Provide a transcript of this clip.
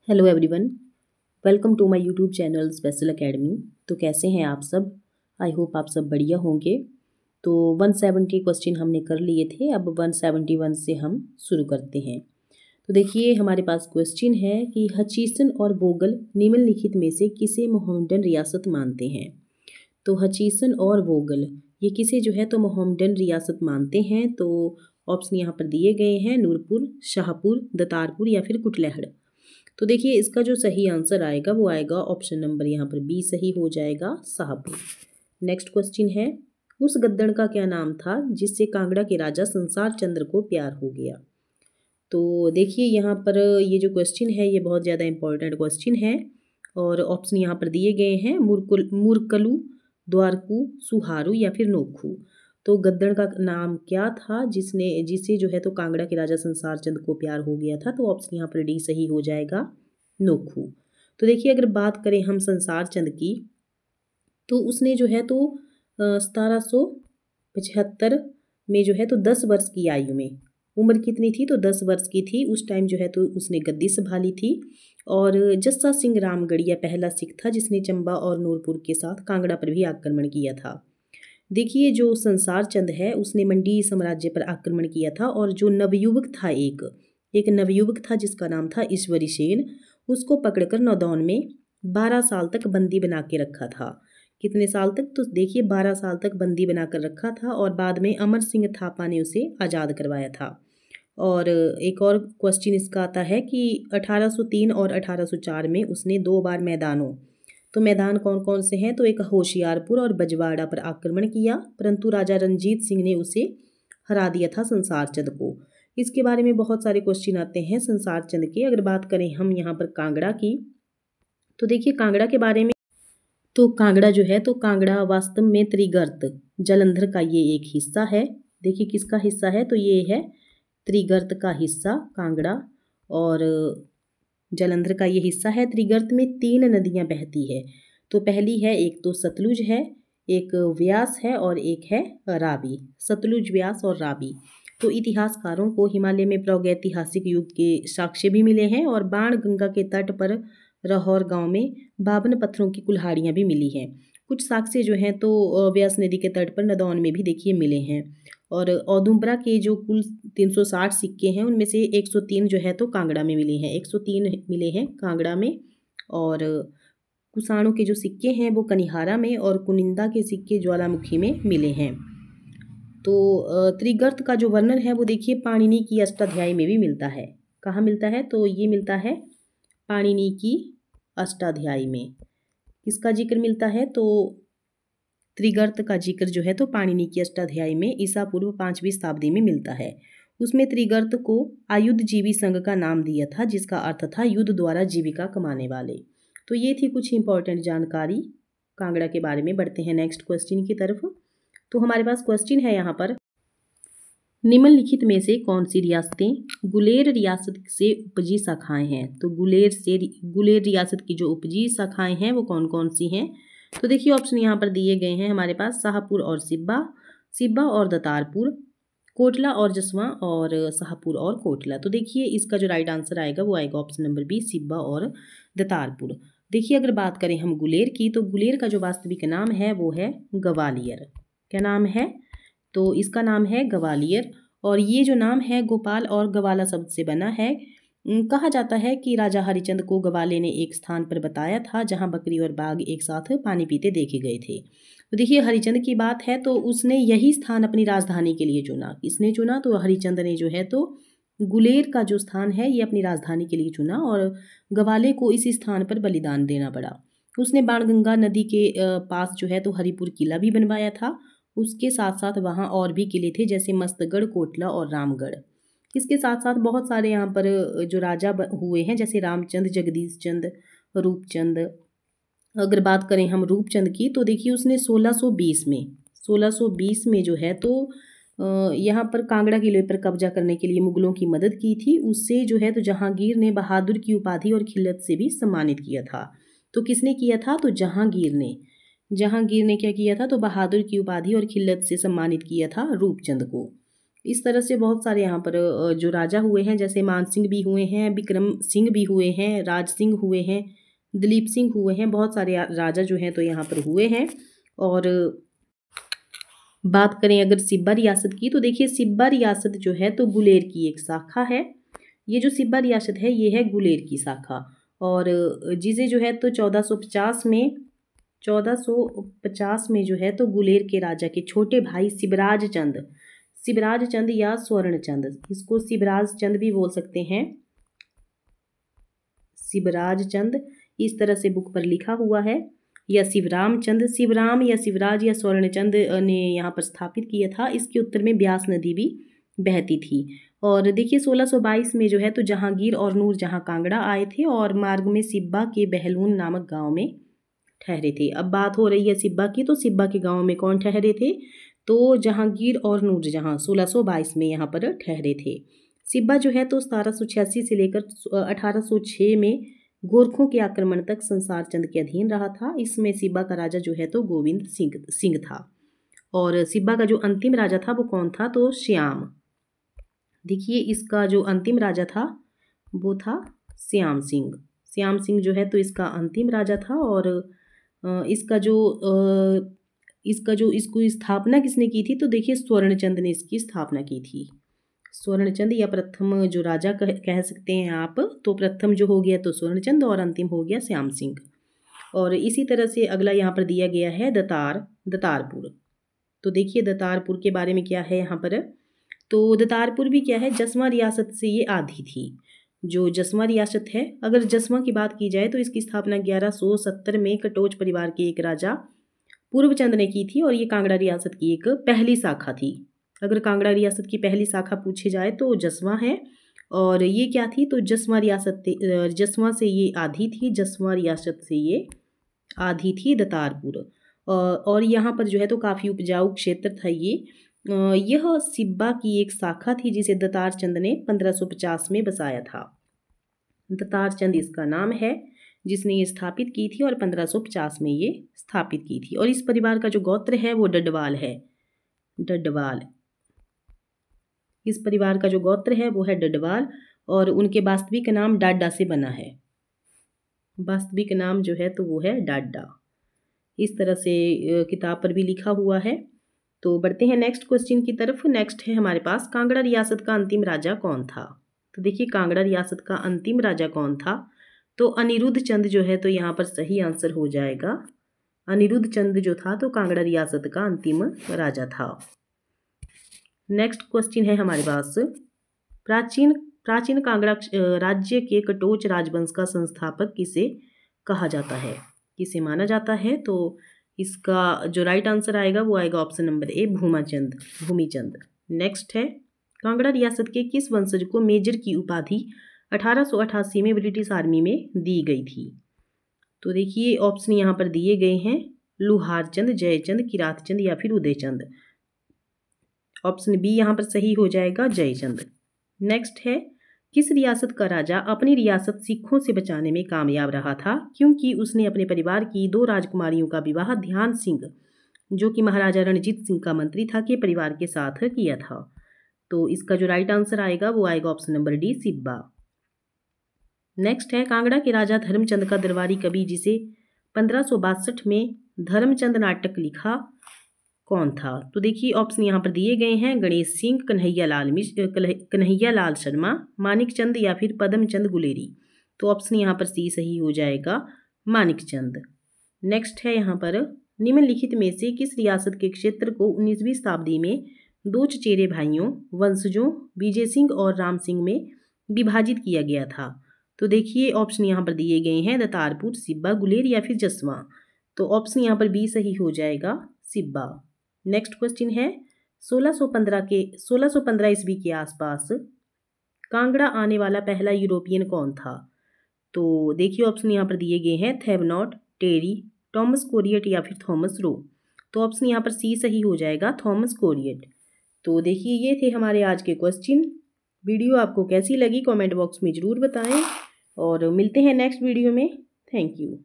Hello everyone, welcome to my YouTube channel special academy. तो कैसे हैं आप सब? आई होप आप सब बढ़िया होंगे। तो 170 क्वेश्चन हमने कर लिए थे, अब 171 से हम शुरू करते हैं। तो देखिए हमारे पास क्वेश्चन है कि हचीसन और वोगल निम्नलिखित में से किसे मोहम्मडन रियासत मानते हैं। तो हचीसन और वोगल ये किसे जो है तो मोहम्मडन रियासत मानते हैं। तो ऑप्शन यहाँ पर दिए गए हैं नूरपुर, शाहपुर, दतारपुर या फिर कुटलैहड़। तो देखिए इसका जो सही आंसर आएगा वो आएगा ऑप्शन नंबर यहाँ पर बी सही हो जाएगा, शाहपुर। नेक्स्ट क्वेश्चन है, उस गद्दड़ का क्या नाम था जिससे कांगड़ा के राजा संसार चंद्र को प्यार हो गया। तो देखिए यहाँ पर ये जो क्वेश्चन है ये बहुत ज़्यादा इंपॉर्टेंट क्वेश्चन है और ऑप्शन यहाँ पर दिए गए हैं मुरकलू, द्वारकू, सुहारू या फिर नोखू। तो गद्दड़ का नाम क्या था जिसे जो है तो कांगड़ा के राजा संसार चंद को प्यार हो गया था। तो ऑप्शन यहाँ पर डी सही हो जाएगा, नोखू। तो देखिए अगर बात करें हम संसार चंद की तो उसने जो है तो 1775 में जो है तो 10 वर्ष की आयु में, उम्र कितनी थी तो 10 वर्ष की थी उस टाइम जो है तो उसने गद्दी संभाली थी। और जस्सा सिंह रामगढ़िया पहला सिख था जिसने चंबा और नूरपुर के साथ कांगड़ा पर भी आक्रमण किया था। देखिए जो संसार चंद है उसने मंडी साम्राज्य पर आक्रमण किया था और जो नवयुवक था एक नवयुवक था जिसका नाम था ईश्वरी सेन, उसको पकड़कर नौदौन में 12 साल तक बंदी बना के रखा था। कितने साल तक तो देखिए 12 साल तक बंदी बनाकर रखा था और बाद में अमर सिंह थापा ने उसे आज़ाद करवाया था। और एक और क्वेश्चन इसका आता है कि 1803 और 1804 में उसने 2 बार तो मैदान कौन कौन से हैं तो एक होशियारपुर और बजवाड़ा पर आक्रमण किया, परंतु राजा रंजीत सिंह ने उसे हरा दिया था संसार चंद को। इसके बारे में बहुत सारे क्वेश्चन आते हैं संसार चंद के। अगर बात करें हम यहाँ पर कांगड़ा की तो देखिए कांगड़ा के बारे में, तो कांगड़ा जो है तो कांगड़ा वास्तव में त्रिगर्त जालंधर का ये एक हिस्सा है। देखिए किसका हिस्सा है तो ये है त्रिगर्त का हिस्सा कांगड़ा, और जालंधर का ये हिस्सा है। त्रिगर्त में 3 नदियां बहती है। तो पहली है, एक तो सतलुज है, एक व्यास है और एक है रावी। सतलुज, व्यास और रावी। तो इतिहासकारों को हिमालय में प्रागैतिहासिक युग के साक्ष्य भी मिले हैं और बाण गंगा के तट पर रहौर गांव में 52 पत्थरों की कुल्हाड़ियाँ भी मिली हैं। कुछ साक्ष्य जो हैं तो व्यास नदी के तट पर नदौन में भी देखिए मिले हैं। और औदुंबरा के जो कुल 360 सिक्के हैं उनमें से 103 जो है तो कांगड़ा में मिले हैं, 103 मिले हैं कांगड़ा में। और कुसाणों के जो सिक्के हैं वो कनिहारा में और कुनिंदा के सिक्के ज्वालामुखी में मिले हैं। तो त्रिगर्त का जो वर्णन है वो देखिए पाणिनि की अष्टाध्यायी में भी मिलता है। कहाँ मिलता है तो ये मिलता है पाणिनि की अष्टाध्यायी में। इसका जिक्र मिलता है तो त्रिगर्त का जिक्र जो है तो पाणिनि की अष्टाध्यायी में ईसा पूर्व 5वीं शताब्दी में मिलता है। उसमें त्रिगर्त को आयुधजीवी संघ का नाम दिया था जिसका अर्थ था युद्ध द्वारा जीविका कमाने वाले। तो ये थी कुछ इंपॉर्टेंट जानकारी कांगड़ा के बारे में। बढ़ते हैं नेक्स्ट क्वेश्चन की तरफ। तो हमारे पास क्वेश्चन है यहाँ पर, निम्नलिखित में से कौन सी रियासतें गुलेर रियासत से उपजी शाखाएं हैं। तो गुलेर रियासत की जो उपजी शाखाएं हैं वो कौन कौन सी हैं। तो देखिए ऑप्शन यहाँ पर दिए गए हैं हमारे पास, शाहपुर और सिब्बा, सिब्बा और दतारपुर, कोटला और जसवा और शाहपुर और कोटला। तो देखिए इसका जो राइट आंसर आएगा वो आएगा ऑप्शन नंबर बी, सिब्बा और दतारपुर। देखिए अगर बात करें हम गुलेर की तो गुलेर का जो वास्तविक नाम है वो है ग्वालियर। क्या नाम है तो इसका नाम है ग्वालियर। और ये जो नाम है गोपाल और गवाला शब्द से बना है। कहा जाता है कि राजा हरिचंद को ग्वाले ने एक स्थान पर बताया था जहां बकरी और बाघ एक साथ पानी पीते देखे गए थे। तो देखिए हरिचंद की बात है तो उसने यही स्थान अपनी राजधानी के लिए चुना। किसने चुना तो हरिचंद ने जो है तो गुलेर का जो स्थान है ये अपनी राजधानी के लिए चुना और ग्वाले को इस स्थान पर बलिदान देना पड़ा। उसने बाणगंगा नदी के पास जो है तो हरिपुर किला भी बनवाया था। उसके साथ साथ वहाँ और भी किले थे जैसे मस्तगढ़, कोटला और रामगढ़। इसके साथ साथ बहुत सारे यहाँ पर जो राजा हुए हैं जैसे रामचंद, जगदीश चंद, रूपचंद। अगर बात करें हम रूपचंद की तो देखिए उसने 1620 में जो है तो यहाँ पर कांगड़ा किले पर कब्जा करने के लिए मुगलों की मदद की थी। उससे जो है तो जहांगीर ने बहादुर की उपाधि और खिल्लत से भी सम्मानित किया था। तो किसने किया था तो जहांगीर ने क्या किया था तो बहादुर की उपाधि और खिल्लत से सम्मानित किया था रूपचंद को। इस तरह से बहुत सारे यहाँ पर जो राजा हुए हैं, जैसे मान सिंह भी हुए हैं, विक्रम सिंह भी हुए हैं, राज सिंह हुए हैं, दिलीप सिंह हुए हैं, बहुत सारे राजा जो हैं तो यहाँ पर हुए हैं। और बात करें अगर सिब्बा रियासत की, तो देखिए सिब्बा रियासत जो है तो गुलेर की एक शाखा है। ये जो सिब्बा रियासत है ये है गुलेर की शाखा। और जिसे जो है तो 1450 में जो है तो गुलेर के राजा के छोटे भाई शिवराज चंद या स्वर्ण चंद, इसको शिवराज चंद भी बोल सकते हैं, शिवराज चंद इस तरह से बुक पर लिखा हुआ है, या शिवराम चंद, शिवराम या शिवराज या स्वर्ण चंद ने यहाँ पर स्थापित किया था। इसके उत्तर में ब्यास नदी भी बहती थी। और देखिए 1622 में जो है तो जहांगीर और नूर जहां कांगड़ा आए थे और मार्ग में सिब्बा के बहलून नामक गांव में ठहरे थे। अब बात हो रही है सिब्बा की, तो सिब्बा के गांव में कौन ठहरे थे, तो जहांगीर और नूरजहां 1622 में यहाँ पर ठहरे थे। सिब्बा जो है तो 1786 से लेकर 1806 में गोरखों के आक्रमण तक संसार चंद के अधीन रहा था। इसमें सिब्बा का राजा जो है तो गोविंद सिंह था। और सिब्बा का जो अंतिम राजा था वो कौन था, तो श्याम। देखिए इसका जो अंतिम राजा था वो था श्याम सिंह जो है तो इसका अंतिम राजा था। और इसको स्थापना किसने की थी, तो देखिए स्वर्णचंद ने इसकी स्थापना की थी। स्वर्णचंद या प्रथम जो राजा कह सकते हैं आप, तो प्रथम जो हो गया तो स्वर्णचंद और अंतिम हो गया श्याम सिंह। और इसी तरह से अगला यहाँ पर दिया गया है दतारपुर। तो देखिए दतारपुर के बारे में क्या है यहाँ पर, तो दतारपुर भी क्या है, जसवा रियासत से ये आधी थी। जो जसवा रियासत है, अगर जसवा की बात की जाए तो इसकी स्थापना 1170 में कटोच परिवार के एक राजा पूर्वचंद ने की थी। और ये कांगड़ा रियासत की एक पहली शाखा थी। अगर कांगड़ा रियासत की पहली शाखा पूछी जाए तो जसवा है। और ये क्या थी, तो जसवा से ये आधी थी, जसवा रियासत से ये आधी थी दतारपुर। और यहाँ पर जो है तो काफ़ी उपजाऊ क्षेत्र था ये। यह सिब्बा की एक शाखा थी जिसे दतार चंद ने 1550 में बसाया था। दतार चंद इसका नाम है जिसने ये स्थापित की थी, और 1550 में ये स्थापित की थी। और इस परिवार का जो गोत्र है वो डडवाल है। इस परिवार का जो गोत्र है वो है डडवाल। और उनके वास्तविक नाम डाड्डा से बना है। वास्तविक नाम जो है तो वो है डाड्डा। इस तरह से किताब पर भी लिखा हुआ है। तो बढ़ते हैं नेक्स्ट क्वेश्चन की तरफ। नेक्स्ट है हमारे पास, कांगड़ा रियासत का अंतिम राजा कौन था। तो देखिए कांगड़ा रियासत का अंतिम राजा कौन था, तो अनिरुद्ध चंद जो है तो यहाँ पर सही आंसर हो जाएगा। अनिरुद्ध चंद जो था तो कांगड़ा रियासत का अंतिम राजा था। नेक्स्ट क्वेश्चन है हमारे पास, प्राचीन कांगड़ा राज्य के कटोच राजवंश का संस्थापक किसे कहा जाता है, किसे माना जाता है, तो इसका जो राइट आंसर आएगा वो आएगा option number A, Bhumichand. Next है, कांगड़ा रियासत के किस वंशज को मेजर की उपाधि 1888 में ब्रिटिश आर्मी में दी गई थी। तो देखिए ऑप्शन यहाँ पर दिए गए हैं, लुहारचंद, जयचंद, किरातचंद या फिर उदयचंद। ऑप्शन बी यहाँ पर सही हो जाएगा, जयचंद। नेक्स्ट है, किस रियासत का राजा अपनी रियासत सिखों से बचाने में कामयाब रहा था, क्योंकि उसने अपने परिवार की 2 राजकुमारियों का विवाह ध्यान सिंह, जो कि महाराजा रणजीत सिंह का मंत्री था, के परिवार के साथ किया था। तो इसका जो राइट आंसर आएगा वो आएगा ऑप्शन नंबर डी, सिब्बा। नेक्स्ट है, कांगड़ा के राजा धर्मचंद का दरबारी कवि जिसे 1562 में धर्मचंद नाटक लिखा कौन था। तो देखिए ऑप्शन यहाँ पर दिए गए हैं, गणेश सिंह, कन्हैया लाल शर्मा, मानिक चंद या फिर पदमचंद गुलेरी। तो ऑप्शन यहाँ पर सी सही हो जाएगा, मानिक चंद। नेक्स्ट है यहाँ पर, निम्नलिखित में से किस रियासत के क्षेत्र को 19वीं शताब्दी में 2 चचेरे भाइयों वंशजों विजय सिंह और राम सिंह में विभाजित किया गया था। तो देखिए ऑप्शन यहाँ पर दिए गए हैं, दतारपुर, सिब्बा, गुलेर या फिर जसवा। तो ऑप्शन यहाँ पर बी सही हो जाएगा, सिब्बा। नेक्स्ट क्वेश्चन है, 1615 ईस्वी के आसपास कांगड़ा आने वाला पहला यूरोपियन कौन था। तो देखिए ऑप्शन यहाँ पर दिए गए हैं, थेवनॉट, टेरी, थॉमस कोरियट या फिर थॉमस रो। तो ऑप्शन यहाँ पर सी सही हो जाएगा, थॉमस कोरियट। तो देखिए ये थे हमारे आज के क्वेश्चन। वीडियो आपको कैसी लगी कमेंट बॉक्स में ज़रूर बताएं, और मिलते हैं नेक्स्ट वीडियो में। Thank you.